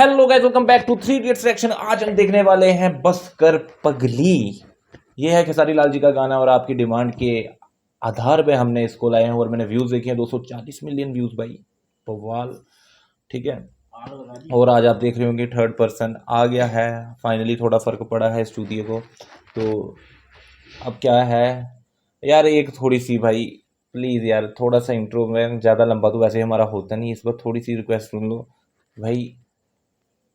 Hello guys, welcome back to Three Idiots reaction. आज हम देखने वाले हैं बस कर पगली। ये है खेसारी लाल जी का गाना और आपकी डिमांड के आधार पे हमने इसको लाए हैं और मैंने व्यूज देखे हैं 240 मिलियन व्यूज भाई, बवाल। ठीक है, और आज आप देख रहे होंगे थर्ड पर्सन आ गया है। फाइनली थोड़ा फर्क पड़ा है स्टूडियो को। तो अब क्या है यार, एक थोड़ी सी भाई प्लीज़ यार, थोड़ा सा इंट्रो में ज़्यादा लंबा तो वैसे हमारा होता नहीं, इस बार थोड़ी सी रिक्वेस्ट सुन लो भाई।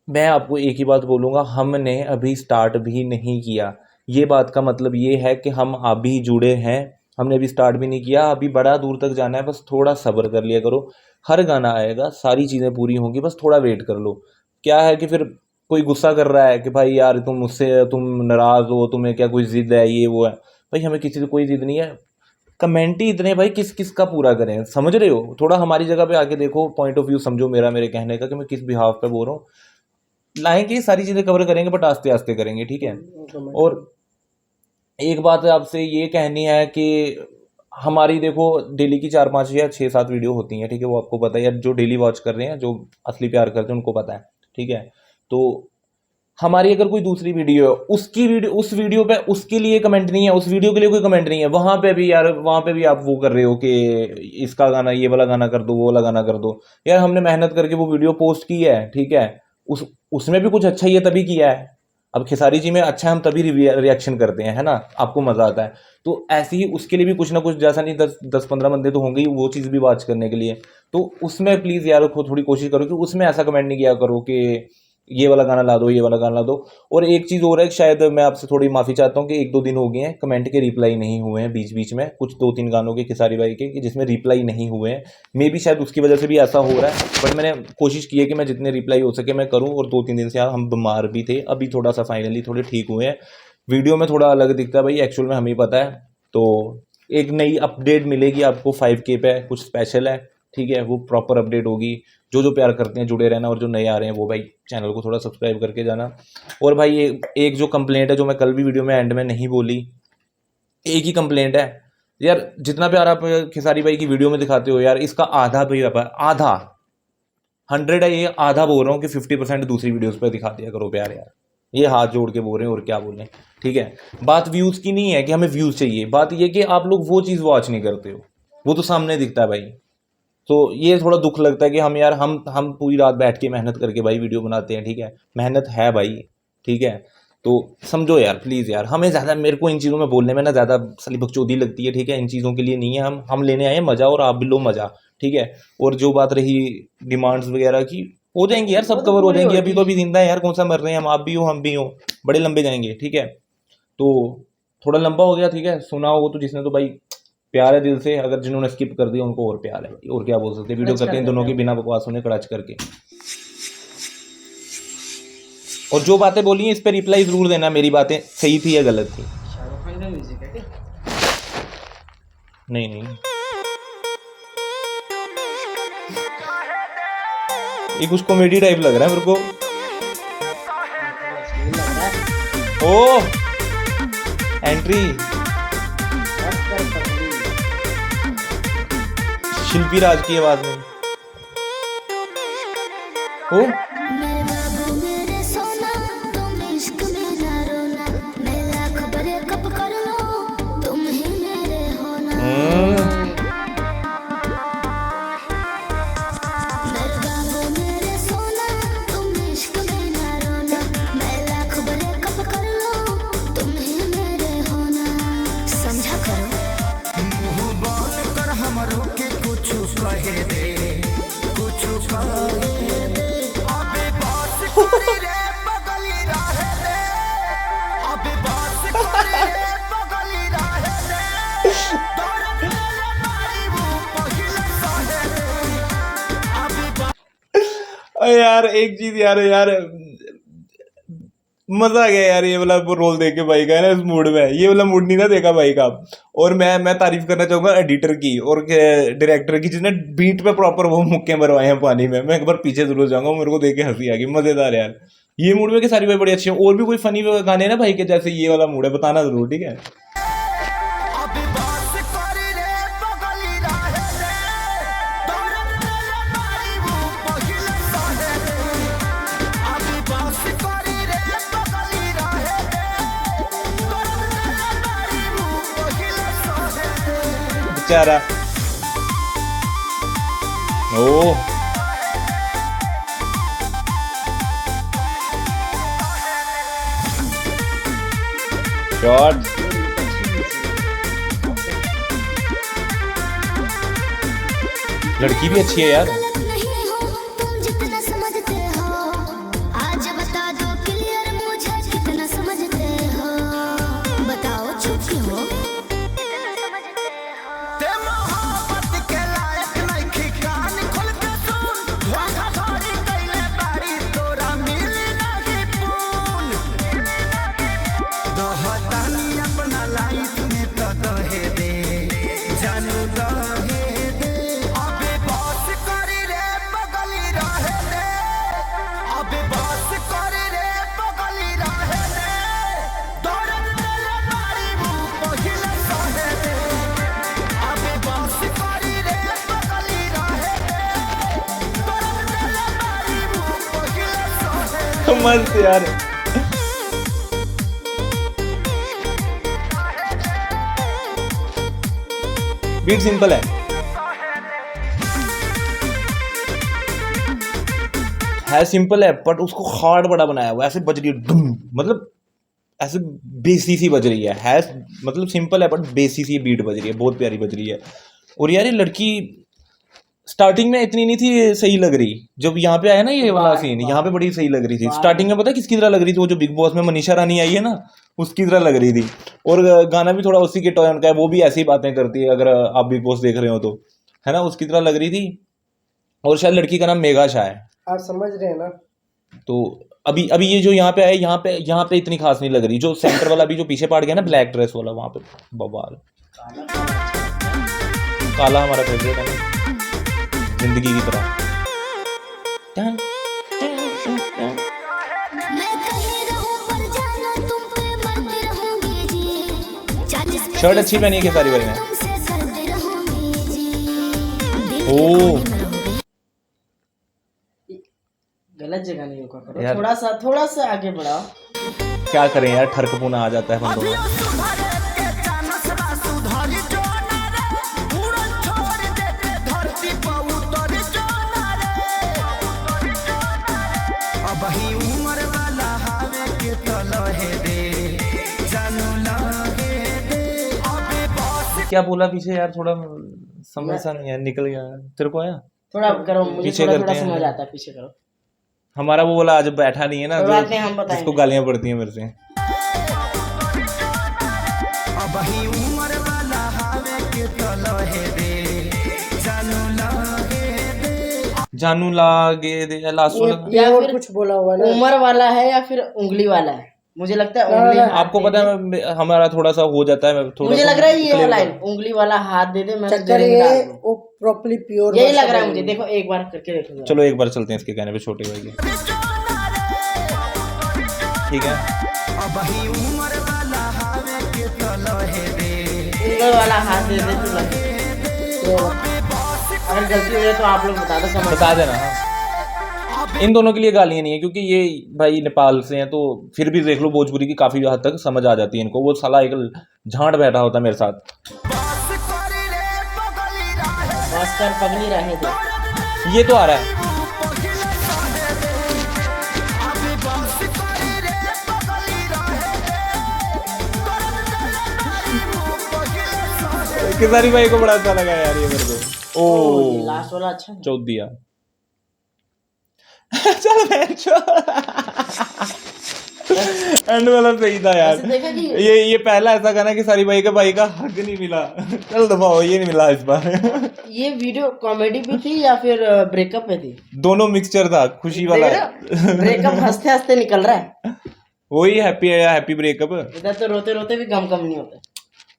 मैं आपको एक ही बात बोलूँगा, हमने अभी स्टार्ट भी नहीं किया। ये बात का मतलब ये है कि हम अभी जुड़े हैं, हमने अभी स्टार्ट भी नहीं किया। अभी बड़ा दूर तक जाना है, बस थोड़ा सब्र कर लिया करो। हर गाना आएगा, सारी चीज़ें पूरी होंगी, बस थोड़ा वेट कर लो। क्या है कि फिर कोई गुस्सा कर रहा है कि भाई यार तुम मुझसे तुम नाराज़ हो, तुम्हें क्या कोई ज़िद है, ये वो है। भाई हमें किसी से कोई ज़िद नहीं है। कमेंट ही इतने भाई, किस किस का पूरा करें, समझ रहे हो? थोड़ा हमारी जगह पे आके देखो, पॉइंट ऑफ व्यू समझो मेरा, मेरे कहने का कि मैं किस बिहाफ पे बोल रहा हूँ। लाएंगे, सारी चीज़ें कवर करेंगे, बट आस्ते आस्ते करेंगे, ठीक है। और एक बात आपसे ये कहनी है कि हमारी देखो डेली की 4-5 या 6-7 वीडियो होती हैं, ठीक है, वो आपको पता है, या जो डेली वॉच कर रहे हैं, जो असली प्यार करते हैं उनको पता है, ठीक है। तो हमारी अगर कोई दूसरी वीडियो है, उसकी वीडियो, उस वीडियो पे उसके लिए कमेंट नहीं है, उस वीडियो के लिए कोई कमेंट नहीं है, वहां पे भी यार, वहां पे भी आप वो कर रहे हो कि इसका गाना, ये वाला गाना कर दो, वो वाला गाना कर दो। यार हमने मेहनत करके वो वीडियो पोस्ट की है, ठीक है, उसमें भी कुछ अच्छा ही है तभी किया है। अब खेसारी जी में अच्छा हम तभी रिएक्शन करते हैं, है ना, आपको मजा आता है। तो ऐसे ही उसके लिए भी कुछ ना कुछ, जैसा नहीं 10-15 बंदे तो होंगे ही वो चीज़ भी वॉच करने के लिए। तो उसमें प्लीज़ यार थोड़ी कोशिश करो कि उसमें ऐसा कमेंट नहीं किया करो कि ये वाला गाना ला दो, ये वाला गाना ला दो। और एक चीज़ और है, शायद मैं आपसे थोड़ी माफ़ी चाहता हूँ कि 1-2 दिन हो गए हैं कमेंट के रिप्लाई नहीं हुए हैं बीच बीच में, कुछ 2-3 गानों के खेसारी भाई के, कि जिसमें रिप्लाई नहीं हुए हैं। मे बी शायद उसकी वजह से भी ऐसा हो रहा है, बट मैंने कोशिश की है कि मैं जितने रिप्लाई हो सके मैं करूँ। और 2-3 दिन से यार हम बीमार भी थे, अभी थोड़ा सा फाइनली थोड़े ठीक हुए हैं। वीडियो में थोड़ा अलग दिखता है भाई, एक्चुअल में हमें पता है। तो एक नई अपडेट मिलेगी आपको 5K पे, कुछ स्पेशल है, ठीक है, वो प्रॉपर अपडेट होगी। जो जो प्यार करते हैं जुड़े रहना, और जो नए आ रहे हैं वो भाई चैनल को थोड़ा सब्सक्राइब करके जाना। और भाई एक जो कंप्लेंट है, जो मैं कल भी वीडियो में एंड में नहीं बोली, एक ही कंप्लेंट है यार, जितना प्यार आप खेसारी भाई की वीडियो में दिखाते हो यार, इसका आधा भी, आधा 100 है ये, आधा बोल रहा हूँ कि 50% दूसरी वीडियोज़ पर दिखा दिया करो प्यार यार। ये हाथ जोड़ के बोल रहे हैं, और क्या बोल रहे हैं, ठीक है। बात व्यूज़ की नहीं है कि हमें व्यूज़ चाहिए, बात ये कि आप लोग वो चीज़ वॉच नहीं करते हो, वो तो सामने दिखता है भाई। तो ये थोड़ा दुख लगता है कि हम यार, हम पूरी रात बैठ के मेहनत करके भाई वीडियो बनाते हैं, ठीक है, मेहनत है भाई, ठीक है। तो समझो यार प्लीज़ यार, हमें ज़्यादा, मेरे को इन चीज़ों में बोलने में ना ज़्यादा सली बकचोदी लगती है, ठीक है। इन चीज़ों के लिए नहीं है, हम लेने आए हैं मज़ा, और आप भी लो मज़ा, ठीक है। और जो बात रही डिमांड्स वगैरह की, हो जाएंगी यार, सब कवर हो जाएंगी। अभी तो अभी जिंदा है यार, कौन सा मर रहे हैं हम, आप भी हो हम भी हो, बड़े लंबे जाएंगे, ठीक है। तो थोड़ा लंबा हो गया, ठीक है, सुना हो तो जिसने, तो भाई प्यार है दिल से, अगर जिन्होंने स्किप कर दिया उनको और प्यार है, और क्या बोल सकते हैं। वीडियो करते हैं दोनों की बिना बकवास होने, कड़च करके। और जो बातें बोली हैं इस पर रिप्लाई जरूर देना, मेरी बातें सही थी या गलत थी। नहीं नहीं, ये कुछ कॉमेडी टाइप लग रहा है मेरे को। ओ एंट्री शिल्पी राज की आवाज में। ओ यार एक चीज यार मजा आ गया यार, ये वाला रोल देख के भाई का है ना, इस मूड में, ये वाला मूड नहीं ना देखा भाई का। और मैं तारीफ करना चाहूंगा एडिटर की और डायरेक्टर की, जिसने बीट पे प्रॉपर वो मुक्के मरवाए हैं पानी में। मैं एक बार पीछे जरूर जाऊंगा, मेरे को देख के हंसी आ गई, मजेदार यार। ये मूड में कि सारी भाई बड़ी अच्छी है। और भी कोई फनी गाने ना भाई के, जैसे ये वाला मूड है, बताना जरूर, ठीक है। बेचारा। ओ शॉट, लड़की भी अच्छी है यार। मस्त यार। बीट सिंपल है सिंपल है, बट उसको हार्ड बड़ा बनाया हुआ है। ऐसे बज रही है डुम, मतलब ऐसे बेसी सी बज रही है मतलब सिंपल है बट बेसी सी बीट बज रही है, बहुत प्यारी बज रही है। और यार ये लड़की स्टार्टिंग में इतनी नहीं थी सही लग रही, जब यहाँ पे आया ना ये वाला सीन, यहाँ पे बड़ी सही लग रही थी। स्टार्टिंग में पता है किसकी तरह लग रही थी? वो जो बिग बॉस में मनीषा रानी आई है ना, उसकी तरह लग रही थी। और गाना भी थोड़ा उसी के टोन का है, वो भी ऐसी बातें करती है, अगर आप बिग बॉस देख रहे हो तो, है ना, उसकी तरह लग रही थी। और शायद लड़की का नाम मेघा शाह है, आप समझ रहे हैं ना। तो अभी ये जो यहाँ पे आए, यहाँ पे इतनी खास नहीं लग रही। जो सेंटर वाला अभी जो पीछे पार्ट गया ना, ब्लैक ड्रेस वाला, वहाँ पे बवाल। काला हमारा फेवरेट है ना, जिंदगी की तरह। शर्ट अच्छी पहनी है खेसारी भाई ने। ओ गलत जगह नहीं होगा करो, थोड़ा सा आगे बढ़ाओ। क्या करें यार, ठरकपुना आ जाता है बंदों में। क्या बोला पीछे यार, थोड़ा समझ सा नहीं है, निकल गया। तेरे को आया? थोड़ा करो, मुझे पीछे थोड़ा करते हैं, समझ आता है, पीछे करो। हमारा वो वाला आज बैठा नहीं है ना, जिसको गालियां पड़ती हैं मेरे से। जानू लागे दे लास्ट वाला, या फिर कुछ बोला हुआ ना, उम्र वाला है या फिर उंगली वाला है, मुझे लगता है उंगली। आपको पता है हमारा थोड़ा सा हो जाता है, थोड़ा मुझे लग रहा है ये वाला उंगली वाला हाथ दे दे, मैं वो प्रॉपर्ली प्योर यही लग रहा है मुझे। देखो एक बार करके देखो, चलो एक बार चलते हैं इसके कहने पे छोटे भाई के, ठीक है। उंगली वाला हाथ दे दे तो लगे, अगर गलती हुई तो आप लोग बता देना। हाँ, इन दोनों के लिए गालियां नहीं है, क्योंकि ये भाई नेपाल से हैं, तो फिर भी देख लो भोजपुरी की काफी हद तक समझ आ जाती है इनको। वो साला एक झांड बैठा होता मेरे साथ। पगली रहे थे, ये तो आ रहा है। खेसारी भाई को बड़ा अच्छा लगा यार ये मेरे को। ओ लास्ट वाला अच्छा चौथ दिया। चल एंड वाला सही था यार। ये पहला ऐसा गाना कि सारी भाई का हक नहीं मिला। चल दबाओ, ये नहीं मिला इस बार। ये वीडियो कॉमेडी भी थी या फिर ब्रेकअप पे थी? दोनों मिक्सचर था, खुशी वाला। ब्रेकअप हंसते हंसते निकल रहा है, वही हैप्पी ब्रेकअप। इधर तो रोते रोते भी गम नहीं होता।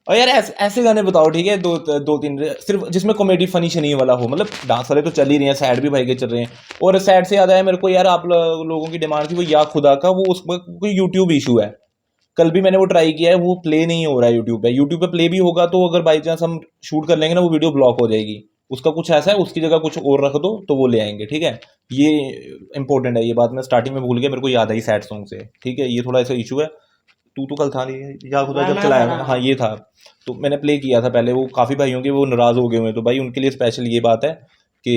और यार ऐसे गाने बताओ, ठीक है, दो तीन सिर्फ जिसमें कॉमेडी फनी शनी वाला हो। मतलब डांस वाले तो चल ही रहे हैं, सैड भी भाई के चल रहे हैं। और सैड से याद आया मेरे को यार, आप लोगों की डिमांड थी वो या खुदा का, वो उसमें कोई यूट्यूब इशू है। कल भी मैंने वो ट्राई किया है, वो प्ले नहीं हो रहा है यूट्यूब पे प्ले भी होगा तो अगर बाई चांस हम शूट कर लेंगे ना, वो वीडियो ब्लॉक हो जाएगी। उसका कुछ ऐसा है, उसकी जगह कुछ और रख दो तो वो ले आएंगे, ठीक है। ये इंपॉर्टेंट है, ये बात मैं स्टार्टिंग में भूल गया, मेरे को याद आई सैड सॉन्ग से, ठीक है। ये थोड़ा ऐसा इशू है, तू तो कल था नहीं या खुदा जब मैं चलाया था मैंने, ना। हाँ ये था। तो मैंने प्ले किया था पहले, वो काफ़ी भाइयों के वो नाराज़ हो गए हुए हैं, तो भाई उनके लिए स्पेशल ये बात है कि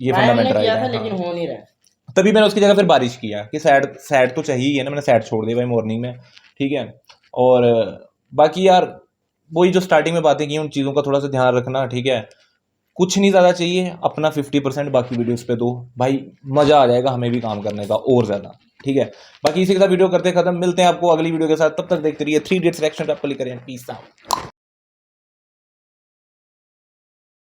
ये ट्राई हमने फंडामेंट किया राइट था है। लेकिन हाँ, हो नहीं रहा। तभी मैंने उसकी जगह फिर बारिश किया कि सैड सैड तो चाहिए ही है ना, मैंने सैड छोड़ दिया भाई मॉर्निंग में, ठीक है। और बाकी यार वही जो स्टार्टिंग में बातें की, उन चीज़ों का थोड़ा सा ध्यान रखना, ठीक है। कुछ नहीं ज़्यादा चाहिए, अपना 50%, बाकी वीडियोस पे दो भाई, मज़ा आ जाएगा हमें भी काम करने का और ज़्यादा, ठीक है। बाकी इसी के साथ वीडियो करते खत्म, मिलते हैं आपको अगली वीडियो के साथ, तब तक देखते रहिए 3 इडियट्स रिएक्शन, आपको लेकर पीस आउट।